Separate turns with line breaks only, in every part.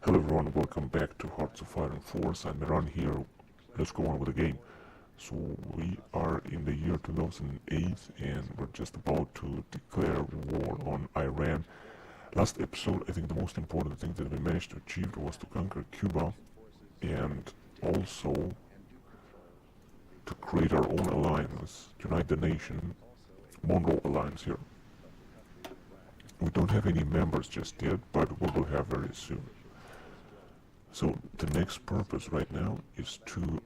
Hello everyone, welcome back to Hearts of Iron Force. I'm Iran here. Let's go on with the game. So we are in the year 2008 and we're just about to declare war on Iran. Last episode, I think the most important thing that we managed to achieve was to conquer Cuba and also to create our own alliance, unite the nation, Monroe Alliance here. We don't have any members just yet, but we will have very soon. So the next purpose right now is to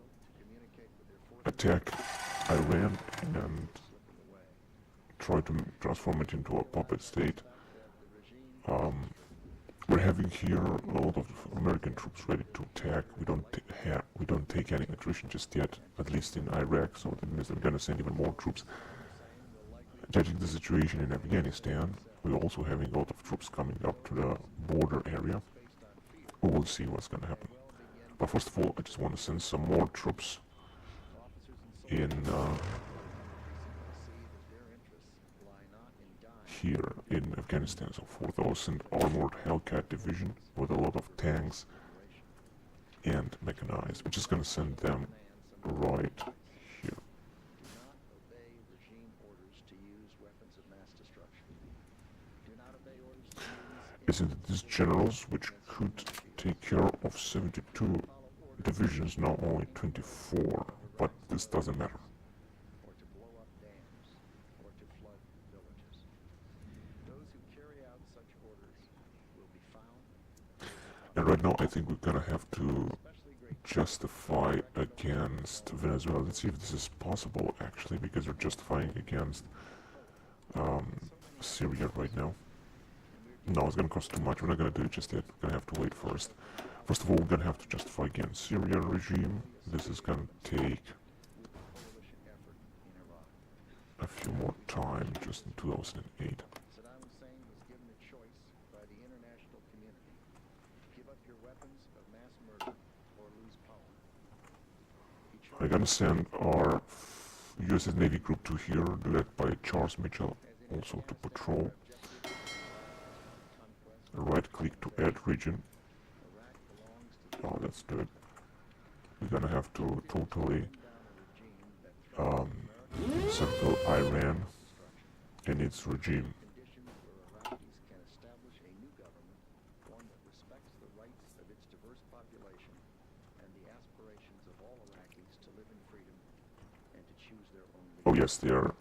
attack Iran and try to transform it into a puppet state. We're having here a lot of American troops ready to attack. We don't take any attrition just yet, at least in Iraq. So that means we're gonna send even more troops. Judging the situation in Afghanistan, we're also having a lot of troops coming up to the border area. We will see what's gonna happen. But first of all, I just want to send some more troops in here in Afghanistan. So 4,000 armored Hellcat division with a lot of tanks and mechanized. We're just gonna send them right here. Isn't these generals which could take care of 72 divisions, now only 24, but this doesn't matter. And right now I think we're gonna have to justify against Venezuela. Let's see if this is possible actually, because we're justifying against Syria right now. No, it's gonna cost too much. We're not gonna do it just yet. We're gonna have to wait first. First of all, we're gonna have to justify against Syria regime. This is gonna take a few more time, just in 2008. I'm gonna send our US Navy Group 2 here, led by Charles Mitchell, also to patrol. Right click to add region. Oh, let's do it. We're gonna have to totally circle Iran and its regime. Oh yes, they are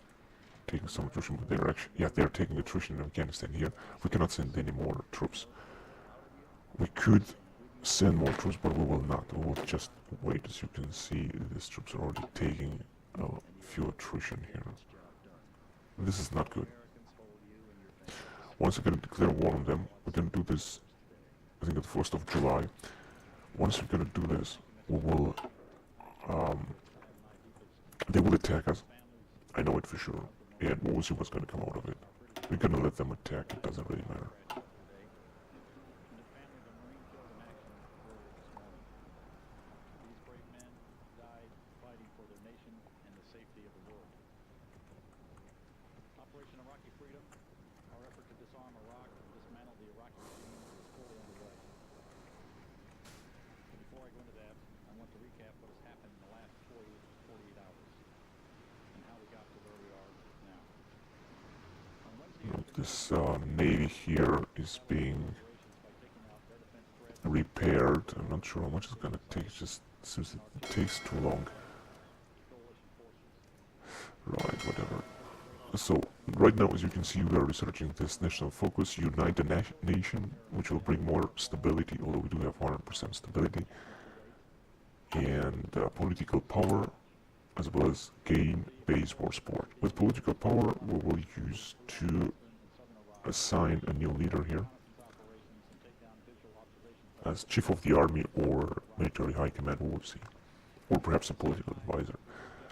taking some attrition, but they're actually, yeah, they're taking attrition in Afghanistan here. We cannot send any more troops. We could send more troops, but we will not. We will just wait. As you can see, these troops are already taking a few attrition here. This is not good. Once we're going to declare war on them, we're going to do this, I think, at the 1st of July. Once we're going to do this, we will, they will attack us. I know it for sure. And we'll see what's going to come out of it. We're going to let them attack. It doesn't really matter. This navy here is being repaired. I'm not sure how much it's gonna take. It just seems it takes too long. Right, whatever. So right now, as you can see, we are researching this national focus, unite the nation, which will bring more stability, although we do have 100% stability, and political power, as well as gain base war support. With political power, we will use to assign a new leader here as chief of the army or military high command, we will see, or perhaps a political advisor.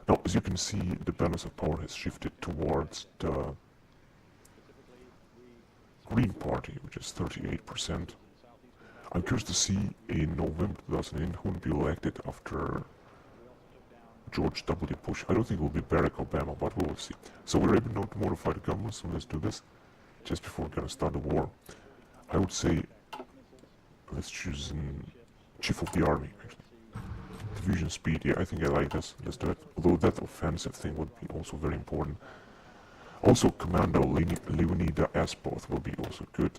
Now, as you can see, the balance of power has shifted towards the Green Party, which is 38%. I'm curious to see in November 2008 who will be elected after George W. Bush. I don't think it will be Barack Obama, but we will see. So we're able now to modify the government, so let's do this just before we're going to start the war. I would say Let's choose Chief of the Army, actually. Division speed, yeah, I think I like this. Let's do it. Although that offensive thing would be also very important. Also, Commando Leonida Aspoth will be also good.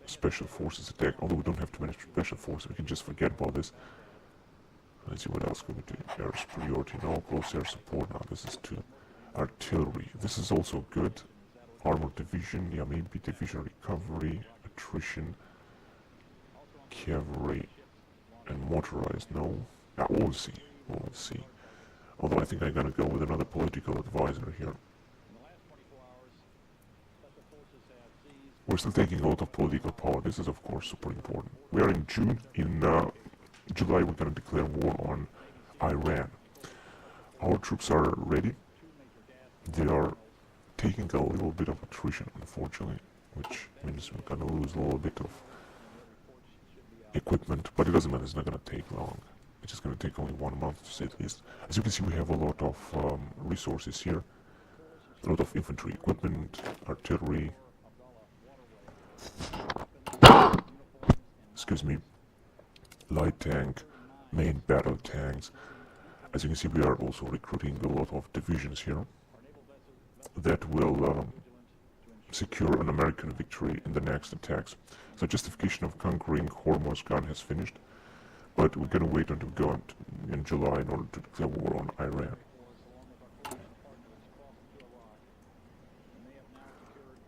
Special forces attack, although we don't have too many special forces, we can just forget about this. Let's see what else can we do. Air superiority, no. Close air support, now this is to artillery. This is also good. Armored division, yeah, maybe division recovery, attrition, cavalry, and motorized, no. Yeah, we'll see, we'll see. Although I think I'm gonna go with another political advisor here. We're still taking a lot of political power. This is of course super important. We are in June. In July we're gonna declare war on Iran. Our troops are ready. They are taking a little bit of attrition, unfortunately, which means we're gonna lose a little bit of equipment, but it doesn't matter, it's not gonna take long. It's just gonna take only 1 month to say the least. As you can see, we have a lot of resources here. A lot of infantry equipment, artillery, excuse me, light tank, main battle tanks. As you can see, we are also recruiting a lot of divisions here that will secure an American victory in the next attacks. So justification of conquering Hormuzgan has finished, but we're gonna wait until we go in July in order to declare war on Iran.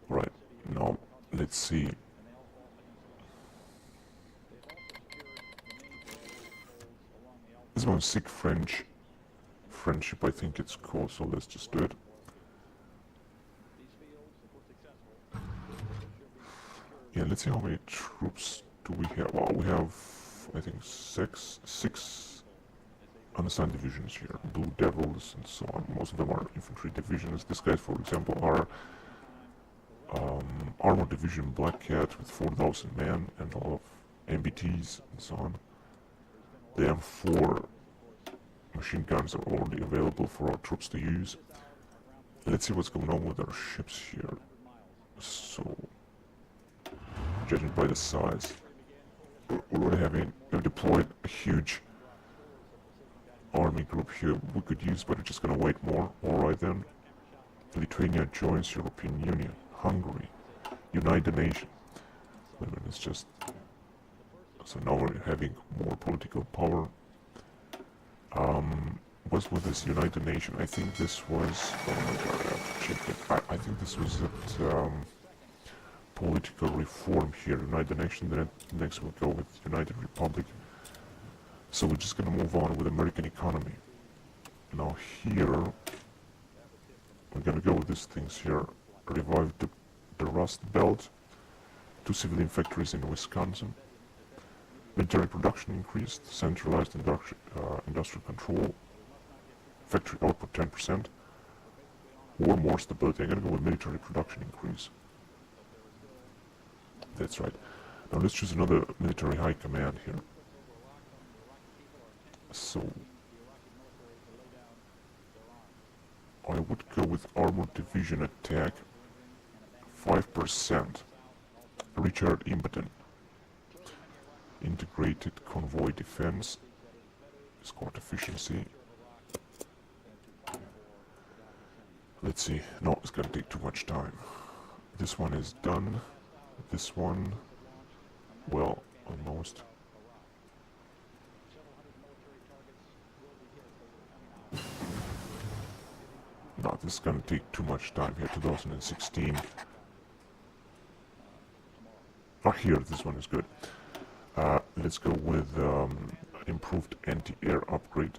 Right, now let's see. This one, Sikh Friendship, I think it's called, so let's just do it. Yeah, let's see how many troops do we have. Well, we have, I think, six unassigned divisions here. Blue Devils and so on. Most of them are infantry divisions. This guy, for example, are armored division Black Cat with 4,000 men and a lot of MBTs and so on. The M4 machine guns are already available for our troops to use. Let's see what's going on with our ships here. So, judging by the size, we're already we've deployed a huge army group here we could use, but we're just gonna wait more. Alright then. Lithuania joins European Union. Hungary. Unite the nation. Wait a minute, it's just... So now we're having more political power. What's with this United Nation? I think this was... Oh my god, I have to check it. I think this was at political reform here. Unite the Nation, then next we'll go with United Republic. So we're just gonna move on with American economy. Now here, we're gonna go with these things here. Revive the Rust Belt. 2 civilian factories in Wisconsin. Military production increased, centralized industrial control, factory output 10%, or more stability. I'm gonna go with military production increase. That's right. Now let's choose another military high command here. So, I would go with armored division attack, 5%, Richard Impotent. Integrated convoy defense, escort efficiency. Let's see. No, it's gonna take too much time. This one is done. This one, well, almost. No, this is gonna take too much time here. 2016. Oh, here, this one is good. Let's go with improved anti-air upgrade.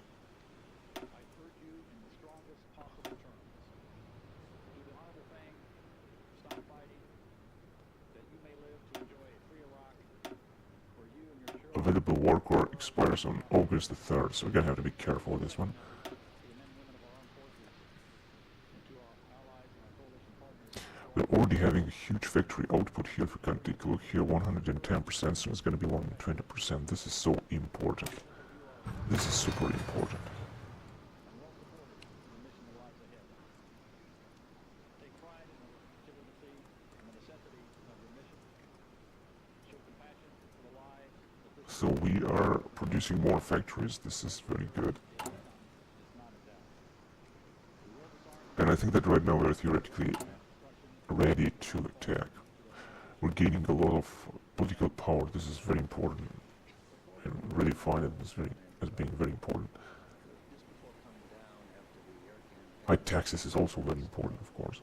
Available war core expires on August the 3rd, so we're gonna have to be careful with this one. We're already having a huge factory output here. If we can take a look here, 110%, so it's going to be 120%. This is so important. This is super important. So we are producing more factories. This is very good. And I think that right now we are theoretically ready to attack. We're gaining a lot of political power. This is very important. I really find it as being very important. High taxes is also very important, of course.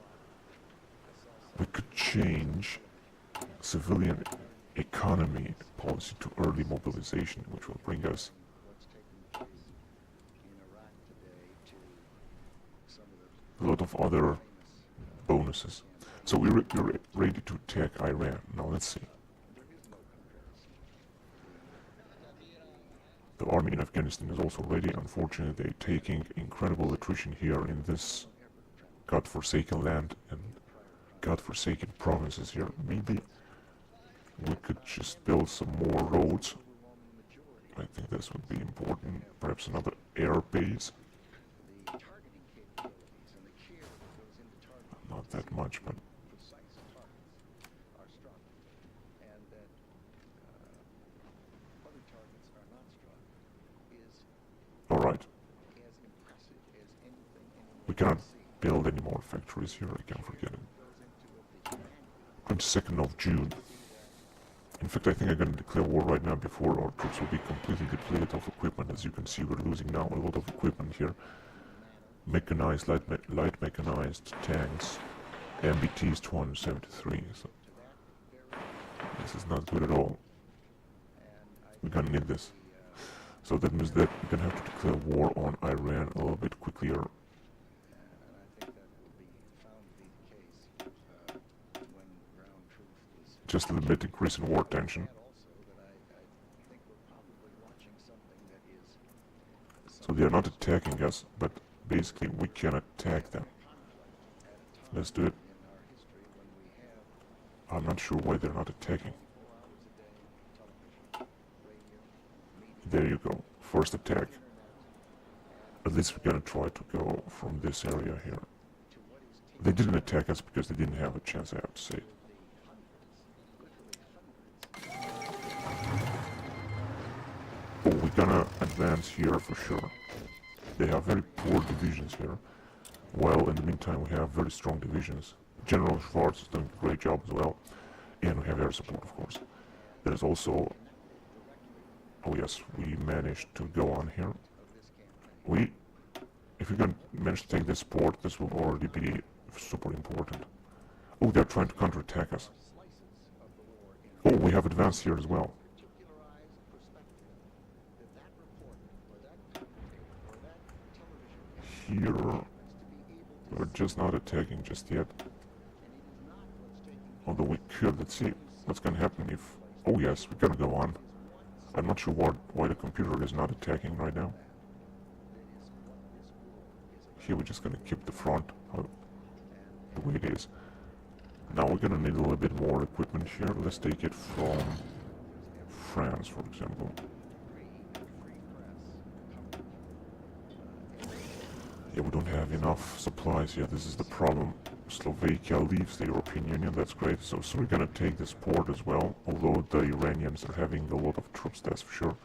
We could change civilian economy policy to early mobilization, which will bring us a lot of other bonuses. So we're ready to attack Iran. Now let's see. The army in Afghanistan is also ready. Unfortunately, they're taking incredible attrition here in this godforsaken land and godforsaken provinces here. Maybe we could just build some more roads. I think this would be important. Perhaps another air base. Not that much, but alright. We cannot build any more factories here, I can't forget it. 22nd of June. In fact, I think I'm going to declare war right now before our troops will be completely depleted of equipment. As you can see, we're losing now a lot of equipment here. Mechanized, light mechanized tanks, MBTs 273. So this is not good at all. We're gonna need this. So that means that we're gonna have to declare war on Iran a little bit quicker. Just a little bit increase in war tension. So they are not attacking us, but basically we can attack them. Let's do it. I'm not sure why they're not attacking. There you go. First attack. At least we're gonna try to go from this area here. They didn't attack us because they didn't have a chance, I have to say. Oh, we're gonna advance here for sure. They have very poor divisions here, while in the meantime we have very strong divisions. General Schwartz is doing a great job as well, and we have air support, of course. There is also, oh yes, we managed to go on here. If we can manage to take this port, this will already be super important. Oh, they're trying to counterattack us. Oh, we have advanced here as well. Here, we're just not attacking just yet. Although we could, let's see what's gonna happen if... Oh yes, we're gonna go on. I'm not sure why the computer is not attacking right now. Here we're just gonna keep the front the way it is. Now we're gonna need a little bit more equipment here. Let's take it from France, for example. Yeah, we don't have enough supplies here. This is the problem. Slovakia leaves the European Union. That's great. So we're gonna take this port as well. Although the Iranians are having a lot of troops, that's for sure.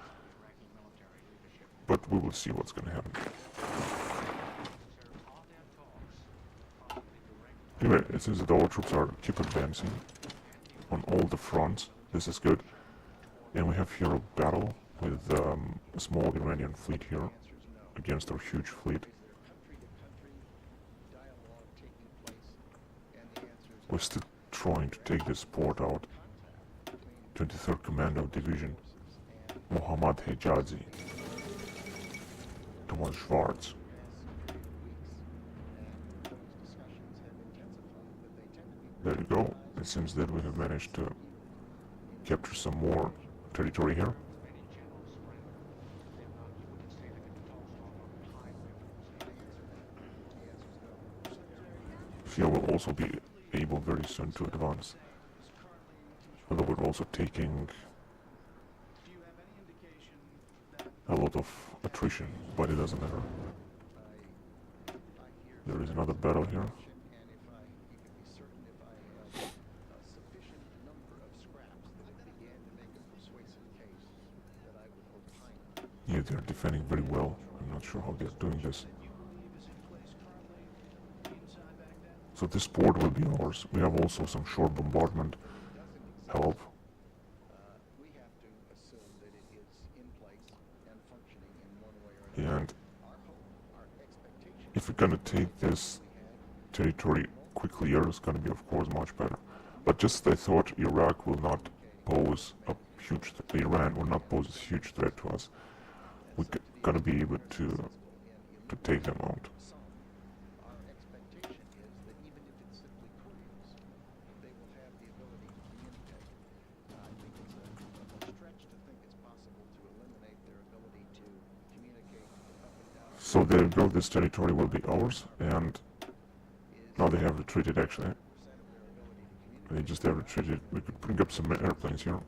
But we will see what's gonna happen. Anyway, it seems that our troops keep advancing on all the fronts. This is good. And we have here a battle with a small Iranian fleet here against our huge fleet. We're still trying to take this port out. 23rd Commando Division. Mohammad Hejazi. Thomas Schwartz. There you go. It seems that we have managed to capture some more territory here. Here will also be able very soon to advance. Although we're also taking a lot of attrition, but it doesn't matter. There is another battle here. Okay, they're defending very well. I'm not sure how they're doing this. So this port will be ours. We have also some short bombardment help. And if we're gonna take this territory quickly, it's gonna be of course much better. But just I thought Iraq will not pose a huge Iran will not pose a huge threat to us. We're gonna be able to take them out. So there you go, this territory will be ours, and now they have retreated actually. They just have retreated. We could bring up some airplanes here.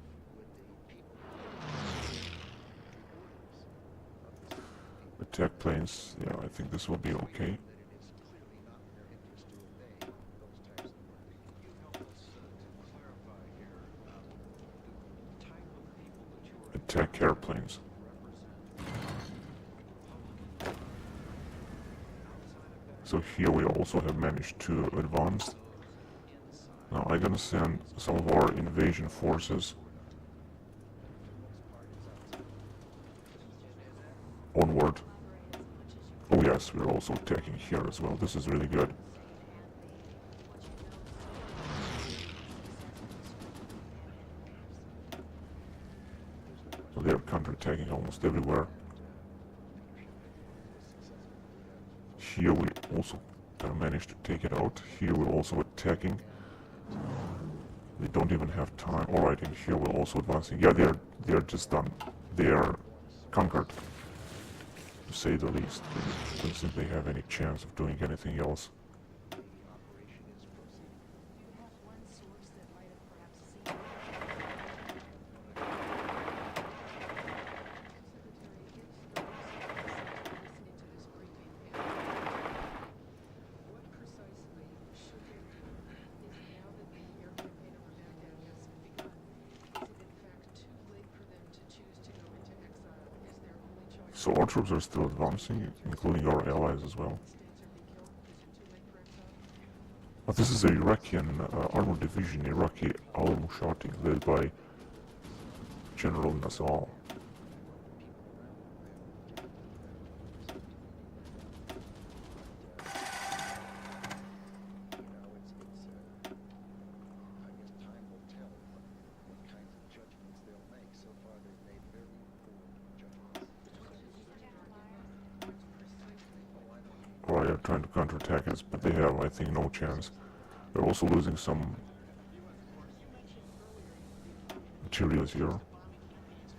Attack planes, yeah, I think this will be okay. Attack airplanes. So here we also have managed to advance. Now I'm gonna send some of our invasion forces onward. Oh yes, we're also attacking here as well. This is really good. So they're counterattacking almost everywhere. Here we also managed to take it out. Here we're also attacking. They don't even have time. Alright, and here we're also advancing. Yeah, they're just done. They are conquered, to say the least. They don't think they have any chance of doing anything else. So our troops are still advancing, including our allies as well. But this is a Iraqi armored division, Iraqi al-Mushati, led by General Nasal. They're trying to counterattack us, but they have, I think, no chance. They're also losing some materials here,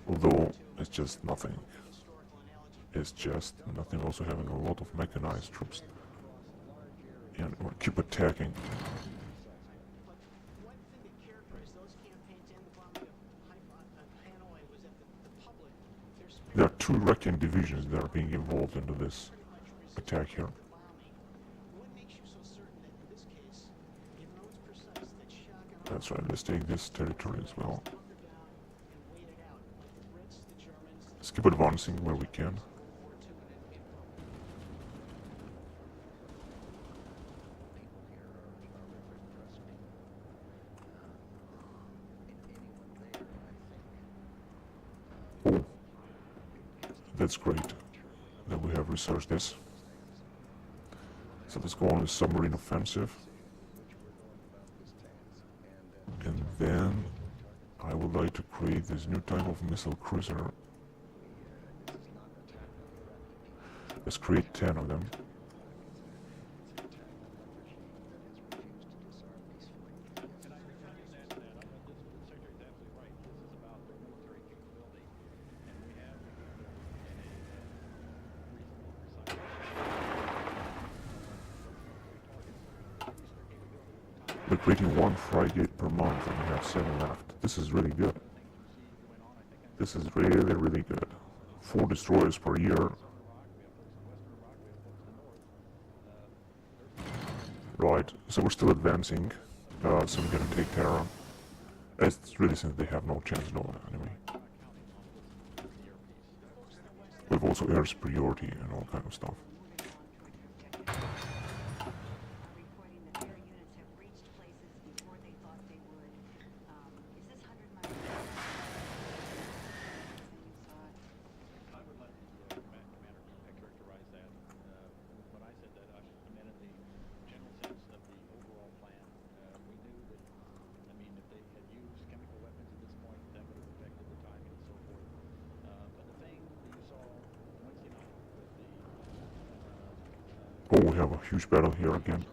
although it's just nothing. It's just nothing. We're also having a lot of mechanized troops, and we'll keep attacking. There are two Iraqi divisions that are being involved into this attack here. That's right, let's take this territory as well. Let's keep advancing where we can. Oh, that's great that we have researched this. So let's go on with submarine offensive. And then I would like to create this new type of missile cruiser. Let's create 10 of them. We're creating 1 frigate per month and we have 7 left. This is really good. This is really, really good. 4 destroyers per year. Right, so we're still advancing. So we're gonna take Terra. It's really since they have no chance at all anyway. also air superiority and all kind of stuff. Oh, we have a huge battle here again.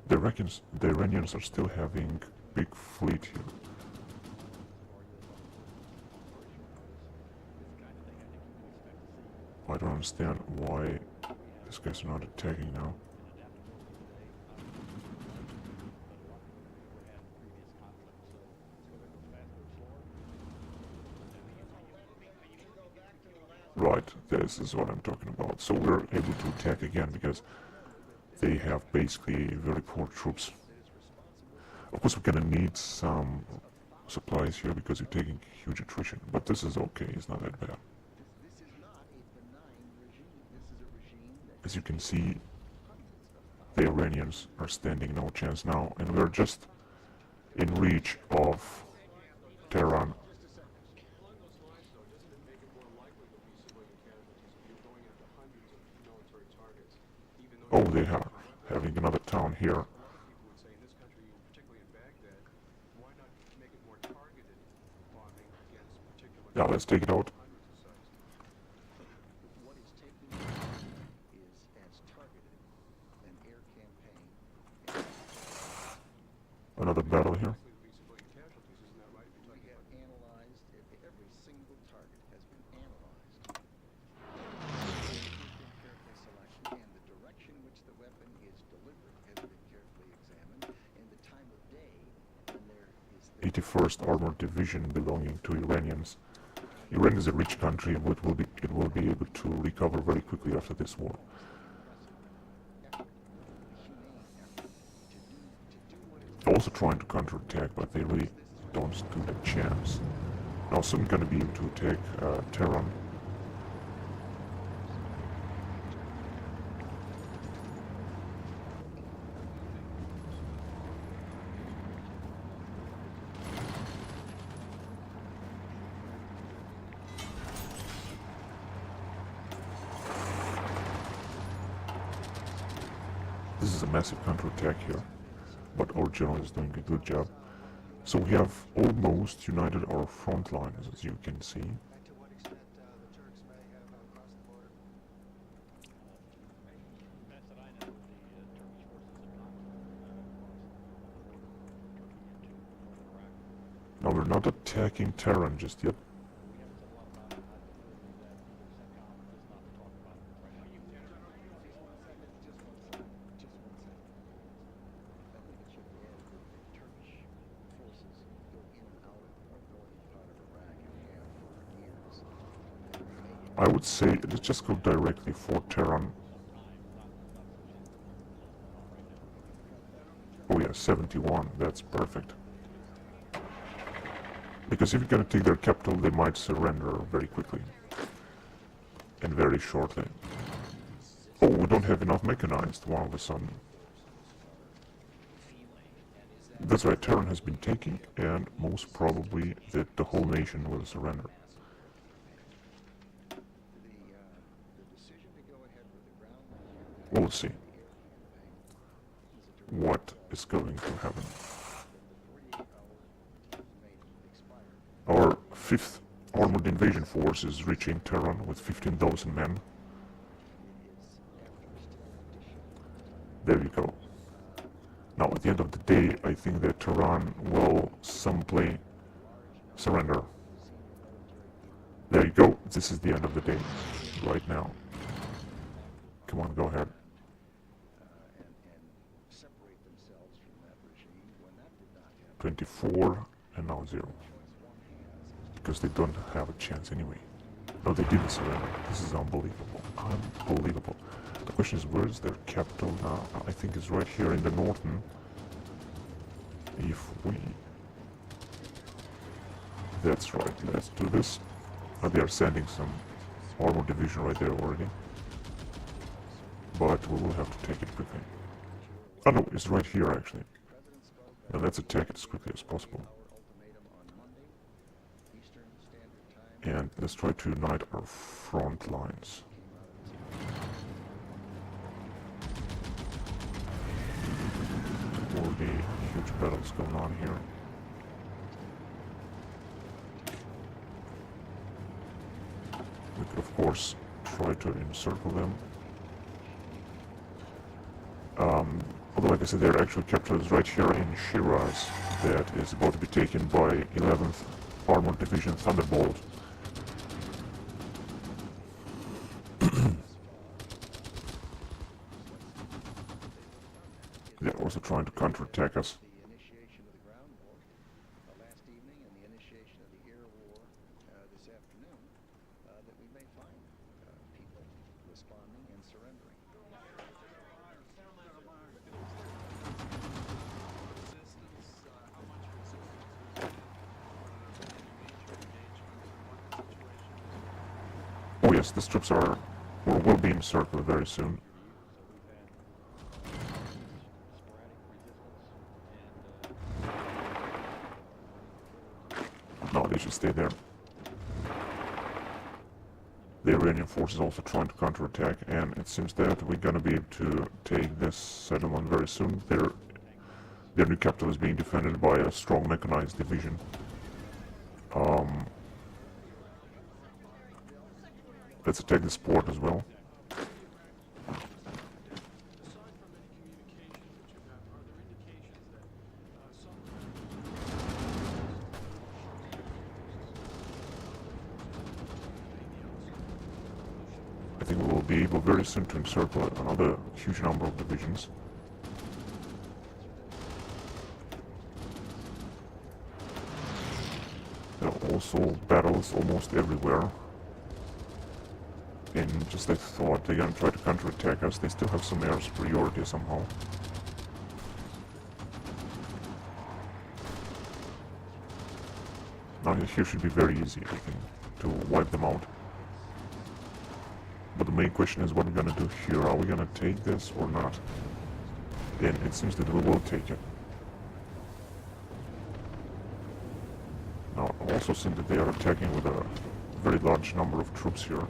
The Iranians are still having big fleet here. I don't understand why these guys are not attacking now. Right, this is what I'm talking about. So we're able to attack again because they have basically very poor troops. Of course, we're gonna need some supplies here because you're taking huge attrition, but this is okay, it's not that bad. As you can see, the Iranians are standing no chance now, and we're just in reach of Tehran. Oh, they are having another town here. Yeah, let's take it out. Another battle here. First Armored Division belonging to Iranians. Iran is a rich country and it will be able to recover very quickly after this war. Also trying to counterattack, but they really don't stand a chance. Now soon going to be able to attack Tehran. This is a massive counterattack here, but our general is doing a good job. So we have almost united our front lines, as you can see. Now we're not attacking Tehran just yet. I would say let's just go directly for Tehran. Oh yeah, 71, that's perfect. Because if you're gonna take their capital, they might surrender very quickly. And very shortly. Oh, we don't have enough mechanized all of a sudden. That's right, Tehran has been taken, and most probably that the whole nation will surrender. We'll see what is going to happen. Our 5th Armored Invasion Force is reaching Tehran with 15,000 men. There you go. Now at the end of the day, I think that Tehran will simply surrender. There you go. This is the end of the day right now. Come on, go ahead. 24 and now 0. Because they don't have a chance anyway. No, they didn't surrender. This is unbelievable. Unbelievable. The question is, where is their capital now? I think it's right here in the northern. If we... That's right, let's do this. They are sending some armored division right there already. But we will have to take it quickly. Oh no, it's right here actually. Now let's attack it as quickly as possible. And let's try to unite our front lines. Already huge battles going on here. We could of course try to encircle them. Although like I said, there are actual capitals right here in Shiraz that is about to be taken by 11th Armored Division Thunderbolt. They're also trying to counterattack us. Oh yes, the troops are, or will be encircled very soon. No, they should stay there. The Iranian force is also trying to counterattack, and it seems that we're gonna be able to take this settlement very soon. Their new capital is being defended by a strong mechanized division. Let's attack this port as well. I think we will be able very soon to encircle another huge number of divisions. There are also battles almost everywhere. And just like I thought, they're gonna try to counterattack us. They still have some air superiority somehow. Now here should be very easy, I think, to wipe them out. But the main question is what we're gonna do here. Are we gonna take this or not? And it seems that we will take it. Now it also seems that they are attacking with a very large number of troops here.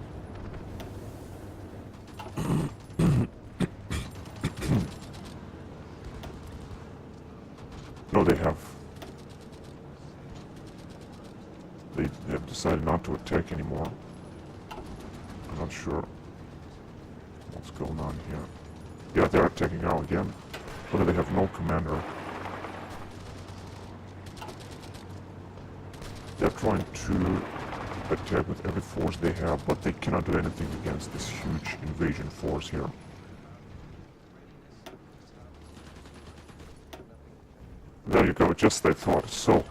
No, they have decided not to attack anymore. I'm not sure what's going on here. Yeah, they're attacking now again, but they have no commander. They're trying to attack with every force they have, but they cannot do anything against this huge invasion force here. There you go, just like I thought. So,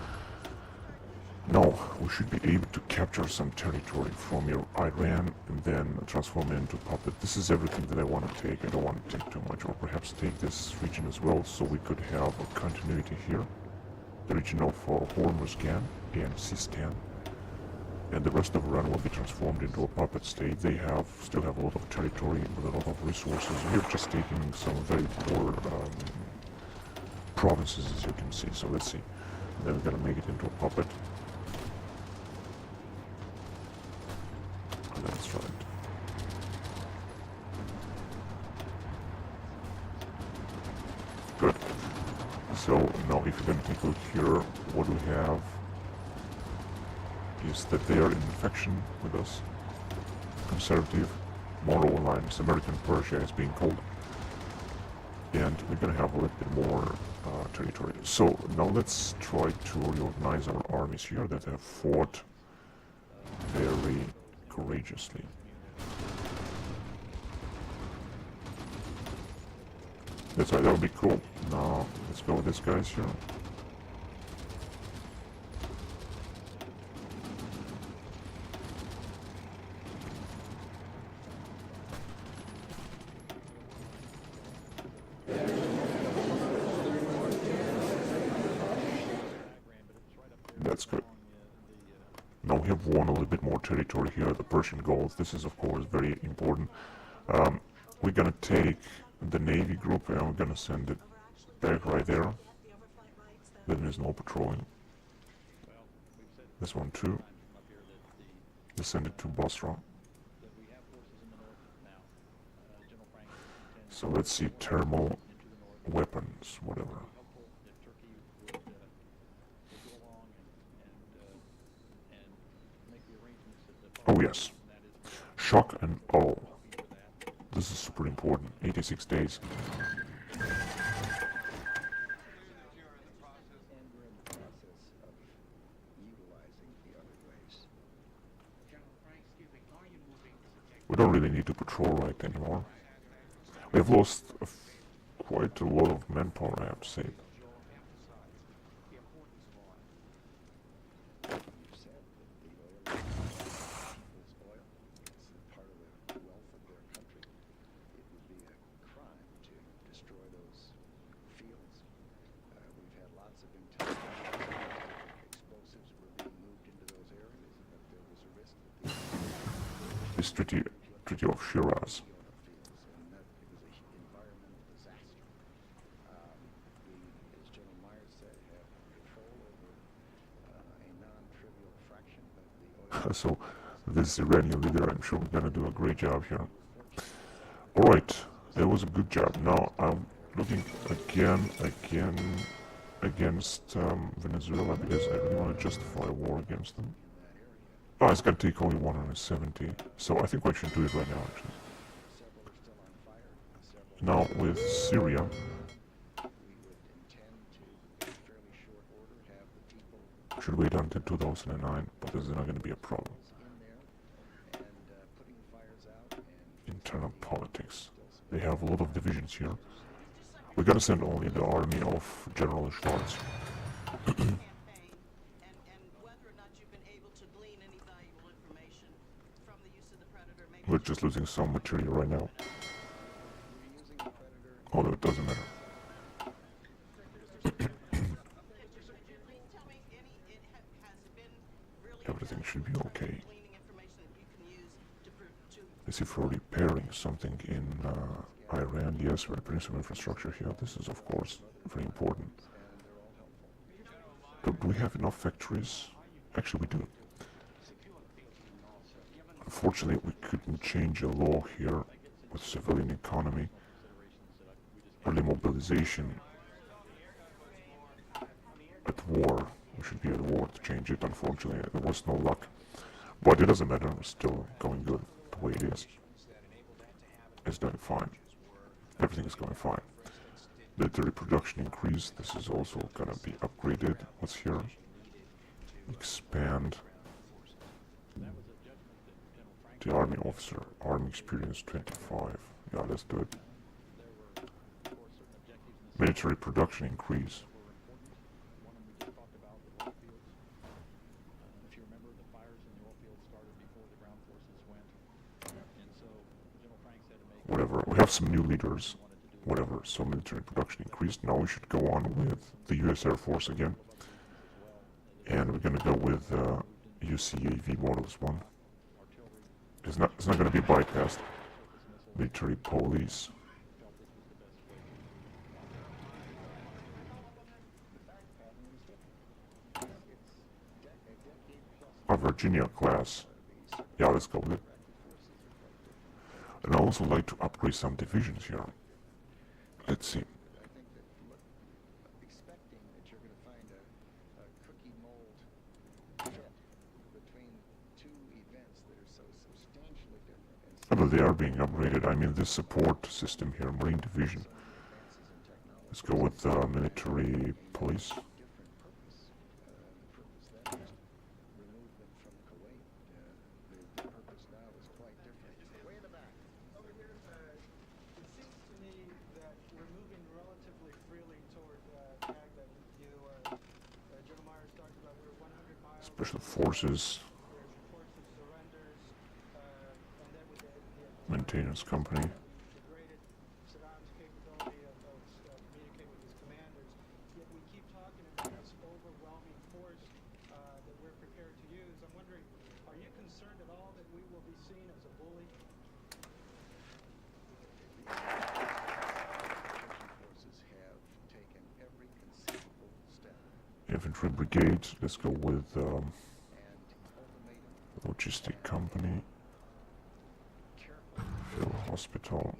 now we should be able to capture some territory from Iran and then transform it into puppet. This is everything that I want to take. I don't want to take too much, or perhaps take this region as well, so we could have a continuity here. The region of Hormuzgan and Sistan. And the rest of Iran will be transformed into a puppet state. They still have a lot of territory with a lot of resources. We're just taking some very poor provinces, as you can see. So let's see. And then we're gonna make it into a puppet. That's right. Good. So now if you're gonna take a look here, what we have is that they are in infection with us. Conservative moral alliance, American Persia is being called. And we're gonna have a little bit more territory. So now let's try to reorganize our armies here that have fought very courageously. That's right, that would be cool. Now let's go with this guys here. That's good. Now we have won a little bit more territory here, the Persian Gulf. This is of course very important. We're gonna take the Navy group and we're gonna send it back right there. Then there's no patrolling. This one too. Let's send it to Basra. So let's see, thermal weapons, whatever. Oh yes, shock and awe. This is super important. 86 days. We don't really need to patrol right anymore. We have lost quite a lot of manpower, I have to say. This Treaty of Shiraz. So this Iranian leader, I'm sure we're gonna do a great job here. Alright, that was a good job. Now I'm looking again against Venezuela because I really want to justify a war against them. Oh, it's gonna take only 170, so I think we should do it right now actually. Now with Syria, should wait until 2009, but this is not going to be a problem. Internal politics. They have a lot of divisions here. We're going to send only the army of General Schwartz. We're just losing some material right now. Although it doesn't matter. Everything should be okay. Let's see if we're repairing something in Iran. Yes, we're repairing some infrastructure here. This is, of course, very important. But do we have enough factories? Actually, we do. Unfortunately, we couldn't change a law here with civilian economy. Early mobilization at war. We should be at war to change it. Unfortunately, there was no luck. But it doesn't matter. It's still going good the way it is. It's doing fine. Everything is going fine. Military production increase. This is also gonna be upgraded. What's here? Expand. The army officer. Army experience 25. Yeah, let's do it. Military production increase. Whatever, we have some new leaders, whatever, so military production increased. Now we should go on with the US Air Force again. And we're gonna go with UCAV Models 1. It's not gonna be bypassed. Military police. A Virginia class. Yeah, let's go with it. And I also like to upgrade some divisions here. Let's see. But they are being upgraded. I mean, this support system here, Marine Division. Let's go with military police. Special Forces, Maintenance Company. infantry brigade. Let's go with logistic company, field hospital,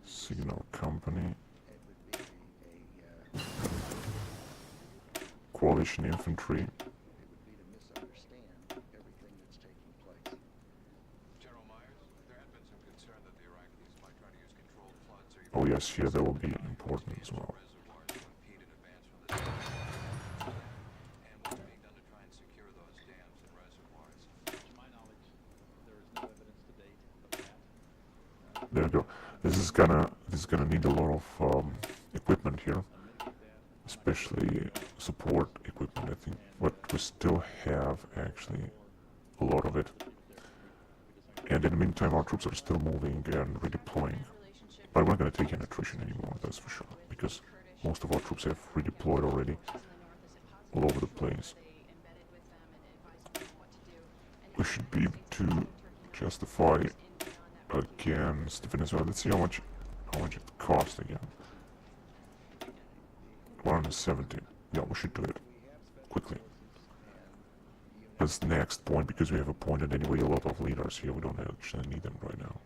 signal company, coalition infantry. Oh yes, here that will be important as well. There you go. This is gonna need a lot of equipment here, especially support equipment. I think, but we still have actually a lot of it. And in the meantime, our troops are still moving and redeploying. But we're not going to take any attrition anymore, that's for sure, because most of our troops have redeployed already all over the place. We should be able to justify against Venezuela. Let's see how much it costs again. 170. Yeah, we should do it quickly. That's the next point, because we have appointed anyway a lot of leaders here. We don't actually need them right now.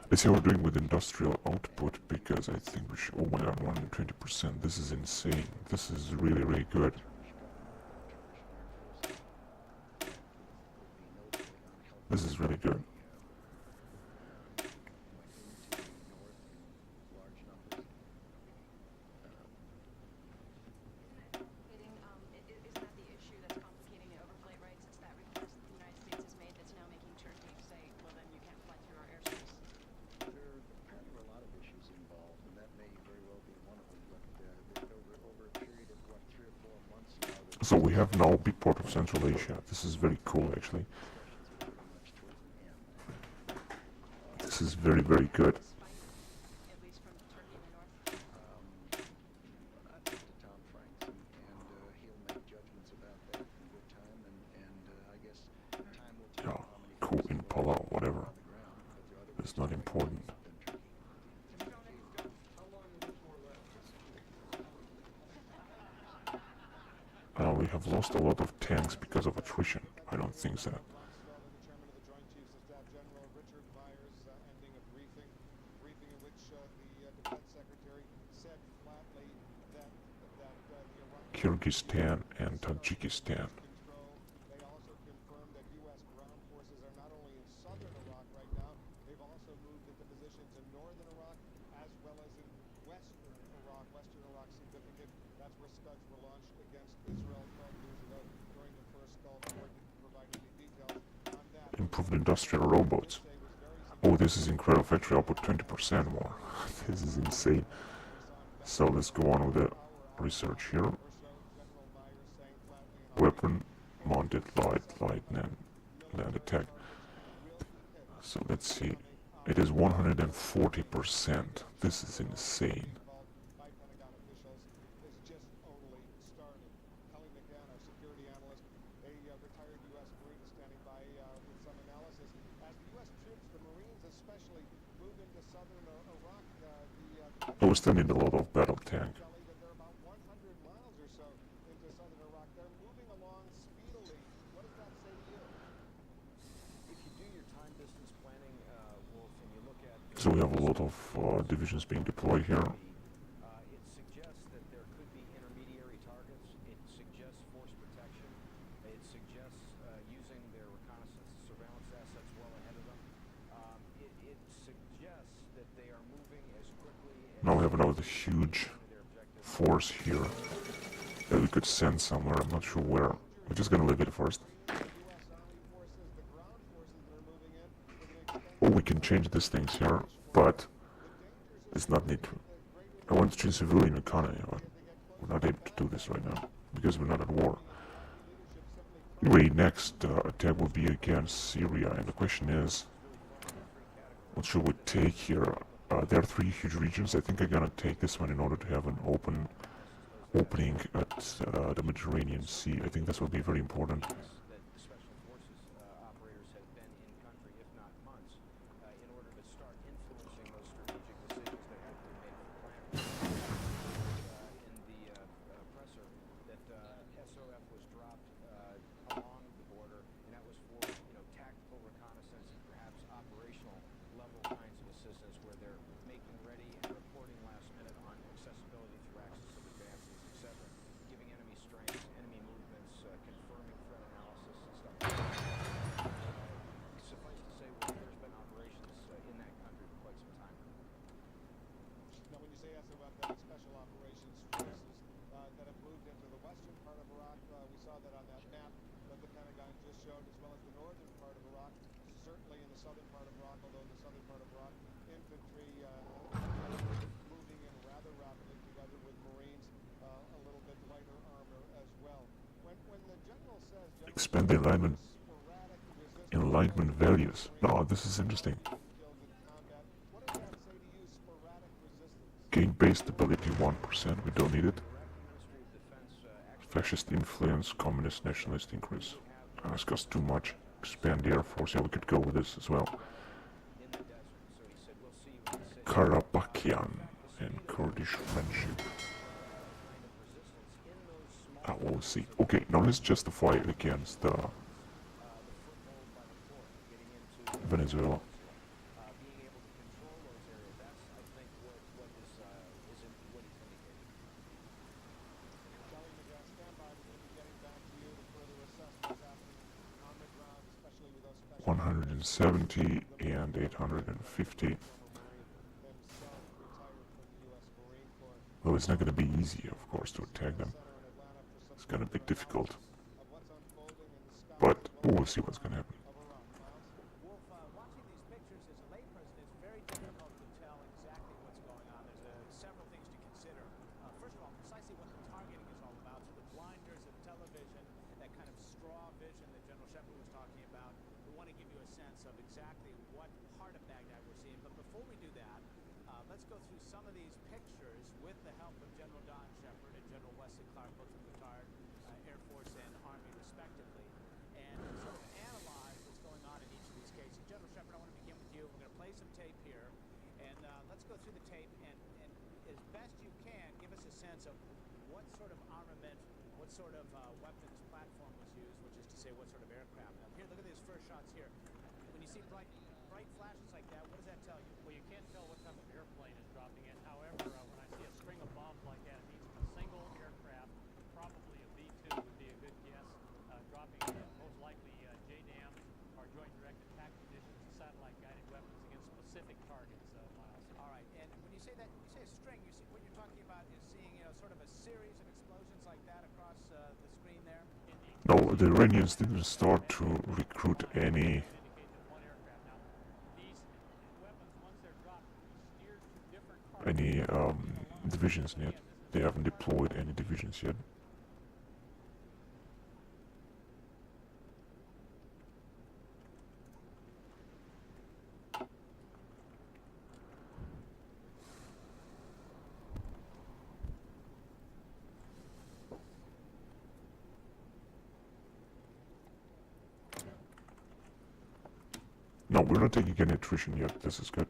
Let's see how we're doing with industrial output, because I think we should. Oh my god, 120%. This is insane. This is really, really good. This is really good. So we have now a big part of Central Asia. This is very cool, actually. This is very, very good. Yeah, cool in Palau, whatever. It's not important. We have lost a lot of tanks because of attrition. I don't think so. Kyrgyzstan and Tajikistan. Improved industrial robots. Oh, this is incredible. Factory output 20% more. This is insane. So let's go on with the research here. Weapon mounted light land attack. So let's see. It is 140%. This is insane. But we still need a lot of battle tank. So we have a lot of divisions being deployed here.
It suggests that there could be intermediary targets. It suggests force protection. It suggests using their reconnaissance surveillance assets well ahead of them. It suggests that they are moving as quickly as...
Now we have another huge force here that we could send somewhere. I'm not sure where. We're just gonna leave it first. Oh, we can change these things here, but it's not need to. I want to change civilian economy, but we're not able to do this right now because we're not at war. Anyway, next attack will be against Syria, and the question is, what should we take here? There are 3 huge regions. I think I'm gonna take this one in order to have an opening at the Mediterranean Sea. I think this will be very important.
showed, as well as the northern part of Iraq, certainly in the southern part of Iraq, although the southern part of Iraq, infantry moving in rather rapidly together with Marines, a little bit lighter armor as well. When the general says,
Expand the alignment
sporadic resistance,
enlightenment values. No, this is interesting.
killed in combat, what does that say to you, sporadic resistance?
Gain base stability 1%. We don't need it.
Iraqi Ministry of Defense
Fascist influence, communist nationalist increase. This costs too much. Expand the air force. Yeah, we could go with this as well.
in the desert. So he said, we'll see you in the city.
Karabakian and Kurdish friendship.
Kind of resistance in those small
We'll see. Okay, now let's justify it against
the foothold by the port, getting into
Venezuela.
being able to control those areas. That's, I think, what is what he's indicating.
Kelly McGrath, stand by. We're going to be getting back to you to further assess what's happening on the ground, especially with those special
170 and 850. Well, it's not going to be easy, of course, to attack them. It's going to be difficult. But we'll see what's going to happen.
Wolf, watching these pictures as a layperson, it's very difficult to tell exactly what's going on. There's several things to consider. First of all, precisely what the targeting is all about. So the blinders of television, that kind of straw vision that General Shepard was talking about, we want to give you a sense of exactly what part of Baghdad we're seeing. But before we do that, let's go through some of these pictures with the help of General Don Shepard and General Wesley Clark, both from retired Air Force and Army, respectively, and sort of analyze what's going on in each of these cases. General Shepard, I want to begin with you. We're going to play some tape here, and let's go through the tape, and as best you can, give us a sense of what sort of armament, what sort of weapons platform was used, which is to say what sort of aircraft. Now, here, look at these first shots here. When you see bright flashes like that, what does that tell you?
Well, you can't tell what type of airplane is dropping in. However, when I see a string of bombs like that, it means it's a single aircraft, probably a B-2 would be a good guess, dropping most likely JDAM or Joint Direct Attack Munitions, satellite-guided weapons against specific targets, Miles.
All right, and when you say that, you say a string, what you're talking about is seeing, sort of a series of explosions like that across the screen there?
Indeed.
No, the Iranians didn't start to recruit any divisions yet. They haven't deployed any divisions yet. No, we're not taking any attrition yet. This is good.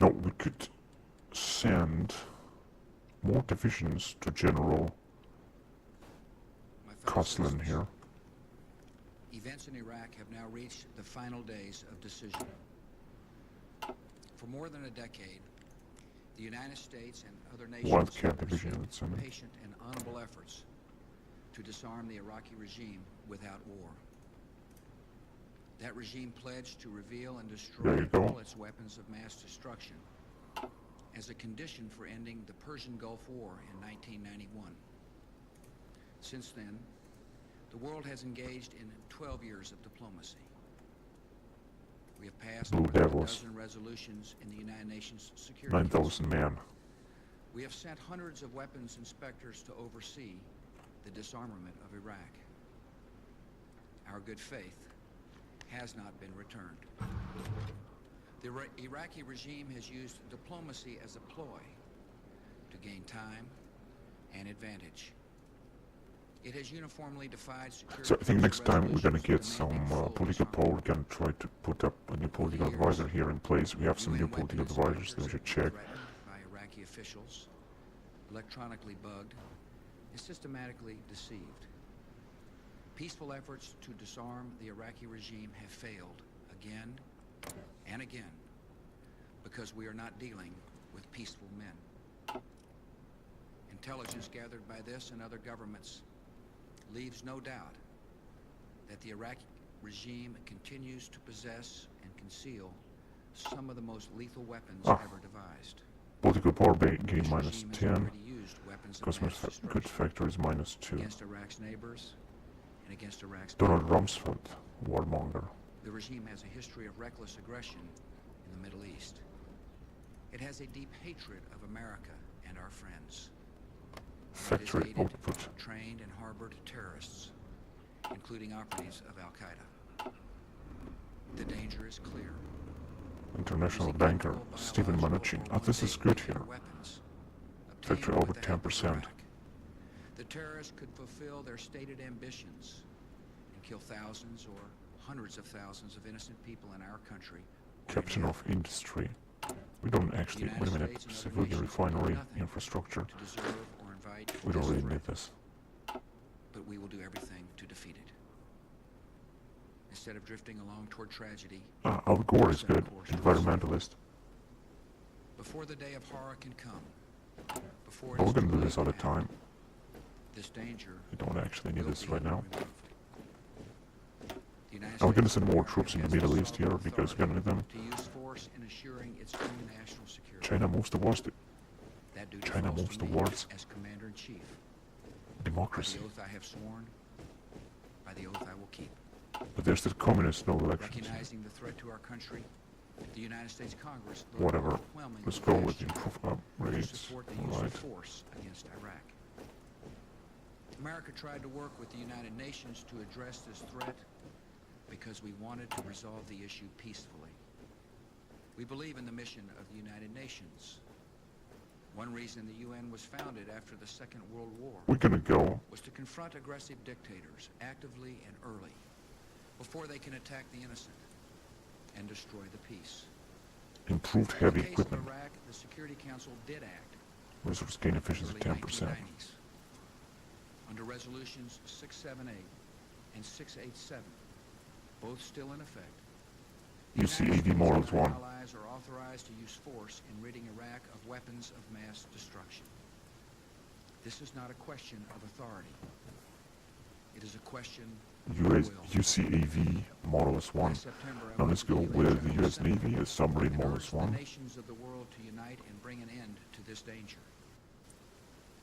No, we could send more divisions to General Coslin here.
Events in Iraq have now reached the final days of decision. For more than a decade, the United States and other nations
Wildcat
have
Division,
pursued
let's send them.
patient and honorable efforts to disarm the Iraqi regime without war. That regime pledged to reveal and
There
destroy
you go.
all its weapons of mass destruction as a condition for ending the Persian Gulf War in 1991. Since then, the world has engaged in 12 years of diplomacy. We have passed
Blue
more than a
Devils.
dozen resolutions in the United Nations Security
9,000 men.
We have sent hundreds of weapons inspectors to oversee the disarmament of Iraq. Our good faith has not been returned. The Iraqi regime has used diplomacy as a ploy to gain time and advantage. It has uniformly defied security.
So I think next time we're gonna get
resolutions
some
demanding full
political power. We're
disarmament.
gonna try to put up a new political
years,
advisor here in place. We have some new
UN
political
weapons
advisors that we
inspectors
should
have
check.
been threatened by Iraqi officials, electronically bugged, and systematically deceived. Peaceful efforts to disarm the Iraqi regime have failed again and again because we are not dealing with peaceful men. Intelligence gathered by this and other governments leaves no doubt that the regime continues to possess and conceal some of the most lethal weapons
Ah.
ever devised.
Political power gain
This
minus
regime has
10.
already used weapons of
Customer
mass
goods
destruction
factories minus 2.
against Iraq's neighbors and against Iraq's
Donald
people.
Rumsfeld, warmonger.
The regime has a history of reckless aggression in the Middle East. It has a deep hatred of America and our friends.
Factory
It has aided,
output.
trained, and harbored terrorists, including operatives of Al-Qaeda. The danger is clear.
International
Using
banker
chemical,
Stephen
biological,
Mnuchin.
or
Ah, this is good
one-day
here.
weapons obtained
Factory
with
output
the help of
10%.
Iraq. The terrorists could fulfill their stated ambitions and kill thousands or hundreds of thousands of innocent people in our country. or
Captain
in
of industry. We don't actually
United
eliminate
States and other
civilian
nations will do
refinery
nothing
infrastructure.
to deserve or invite
We don't
this
really
threat,
need this.
but we will do everything to defeat it. Instead of drifting along toward tragedy,
Ah, Al Gore is good. Environmentalist.
before the day of horror can come, before
But
it
we're
is
gonna
too
do
late
this all the
to act,
time.
this danger
We don't actually need
will
this
be
right now.
removed. The United
And we're gonna
States
send
of
more
America
troops in the
has
Middle East here
sovereign
because we're gonna need them.
authority to use force in assuring its own national security.
China moves towards
That duty
China
falls
moves
to me
towards
as Commander-in-Chief. By
democracy.
the oath I have sworn, by the oath I will keep.
But there's still communists, no elections.
Recognizing the threat to our country, the United States Congress voted
Whatever.
overwhelmingly
Let's go
last
with
year
improve
to
upgrades.
support the use of
Alright.
force against Iraq. America tried to work with the United Nations to address this threat because we wanted to resolve the issue peacefully. We believe in the mission of the United Nations. One reason the UN was founded after the Second World War
We're gonna go.
was to confront aggressive dictators actively and early, before they can attack the innocent and destroy the peace.
Improved
In
heavy
the case of
equipment.
Iraq, the Security Council did act
Resource gain
in
efficiency
the
10%.
1990s under resolutions 678 and 687, both still in effect. The United
UCAV
States
Morals
and our
1.
allies are authorized to use force in ridding Iraq of weapons of mass destruction. This is not a question of authority. It is a question of will.
UCAV Models 1.
Last September, I
Now
went
let's
to the
go
UN
with the
General
US
Assembly
Navy, a submarine
and
Models
urged the
1.
nations of the world to unite and bring an end to this danger.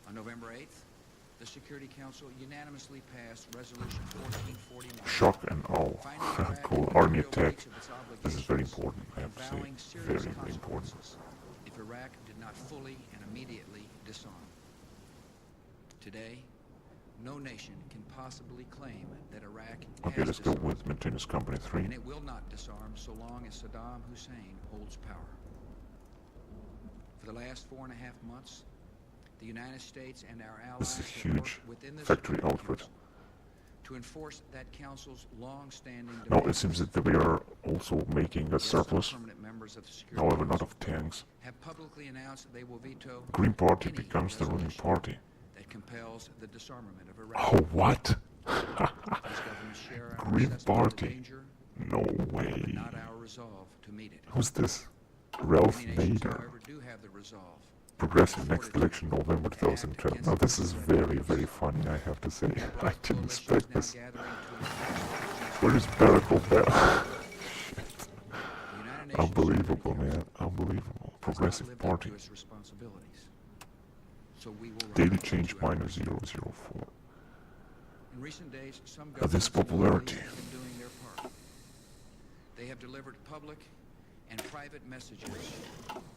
On November 8th, the Security Council unanimously passed Resolution 1441.
Shock and awe.
finding Iraq
Cool.
in
Army
material
attack.
breach of its
This is very
obligations
important, I have
and
to say.
vowing serious
Very, very important.
consequences if Iraq did not fully and immediately disarm. Today, no nation can possibly claim that Iraq
Okay,
has
let's go
disarmed,
with Maintenance Company 3.
and it will not disarm so long as Saddam Hussein holds power. For the last 4.5 months, the United States and our allies
This is
have
huge.
worked within the
Factory
Security
output.
Council to enforce that council's long-standing
Now it
demands.
seems that we are also making a
Yes, some
surplus.
permanent members of the Security
However, not
Council
of tanks.
have publicly announced they will veto
Green Party
any
becomes the ruling
resolution
party.
that compels the disarmament of Iraq.
Oh, what?
These governments share our
Green
assessment of the
Party.
danger,
No
but
way.
not our resolve to meet it.
Who's this? Ralph
Many nations,
Nader.
however, do have the resolve.
Progressive next election November 2012. Now this is very, very funny, I have to say. I didn't expect this. Where is Barack Obama? Shit. Unbelievable, man. Unbelievable. Progressive Party.
So we will
Daily
rise
change
to our
minus
occasion.
004.
In recent days, some
This
governments in the Middle
popularity.
East have been doing their part. They have delivered public and private messages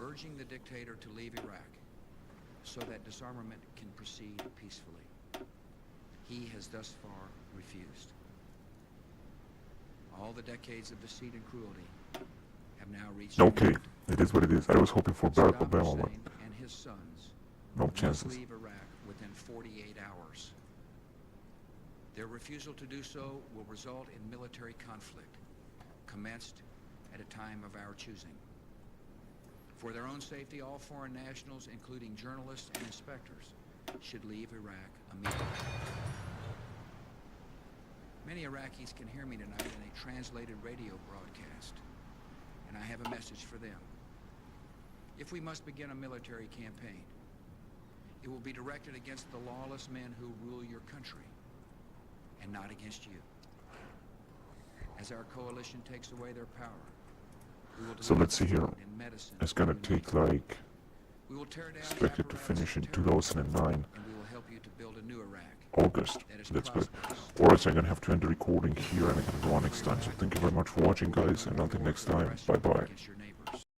urging the dictator to leave Iraq so that disarmament can proceed peacefully. He has thus far refused. All the decades of deceit and cruelty have now reached an
Okay,
end.
it is what it is. I was hoping for Barack
Saddam
Obama, but
Hussein and his sons
no
must
chances.
leave Iraq within 48 hours. Their refusal to do so will result in military conflict, commenced at a time of our choosing. For their own safety, all foreign nationals, including journalists and inspectors, should leave Iraq immediately. Many Iraqis can hear me tonight in a translated radio broadcast, and I have a message for them. If we must begin a military campaign, it will be directed against the lawless men who rule your country, and not against you. as our coalition takes away their power. We will
So let's see here.
deliver in medicine,
It's gonna
in
take
life.
like,
We will tear down the
expected to
apparatus
finish in
of terrorism,
2009,
and we will help you to build a new Iraq
August.
that is
That's good.
prosperous.
Or else I'm gonna have to end the recording here and I'm gonna go on next time. So thank you very much for watching, guys, and until next time, bye bye.
Against your neighbors.